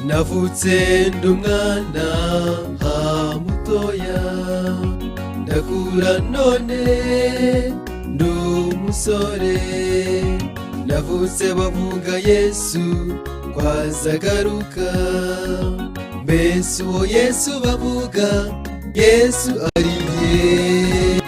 navutse ndi umwana mutoya, ndakura none ndi umusore. Navutse bavuga Yesu ko azagaruka, mbese uwo Yesu bavuga Yesu ari he?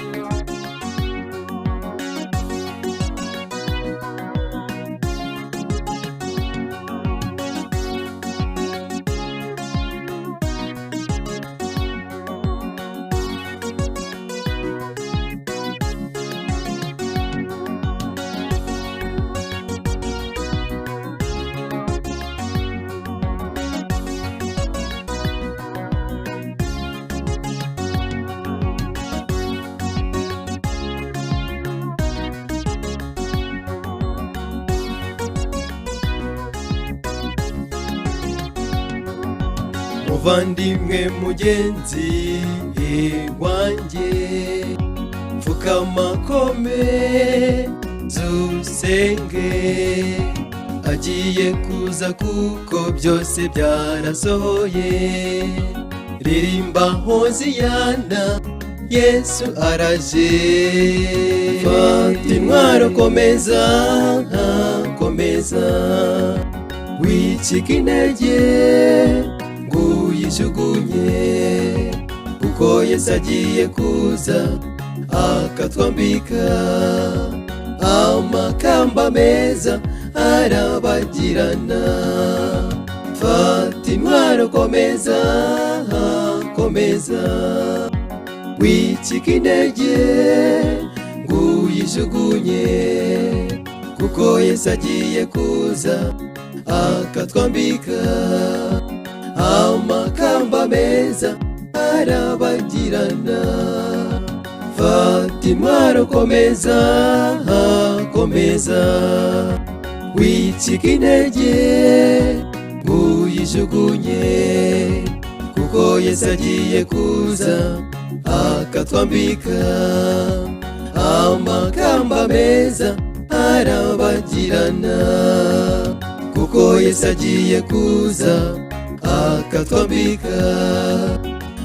Muvandimwe mugenzi wanjye, pfukama kome zusenge, agiye kuza kuko byose byarasohoye. Ririmba Hoziyana, Yesu araje. Fata intwaro komeza, komeza, wicika intege uyijugunye, kuko Yesu agiye kuza akatwambika amakamba meza arabagirana. Fata intwaro komeza, komeza, wicika intege uyijugunye, kuko Yesu agiye kuza akatwambika amakamba meza arabagirana. Fata intwaro komeza, komeza, wicika intege uyijugunye, kuko Yesu agiye kuza akatwambika amakamba meza arabagirana, kuko Yesu agiye kuza akatwambika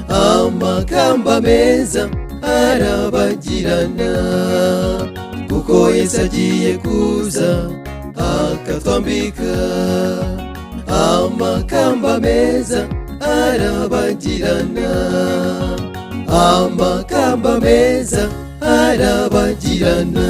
amakamba meza arabagirana, kuko Yesu agiye kuza akatwambika amakamba meza arabagirana, amakamba meza arabagirana.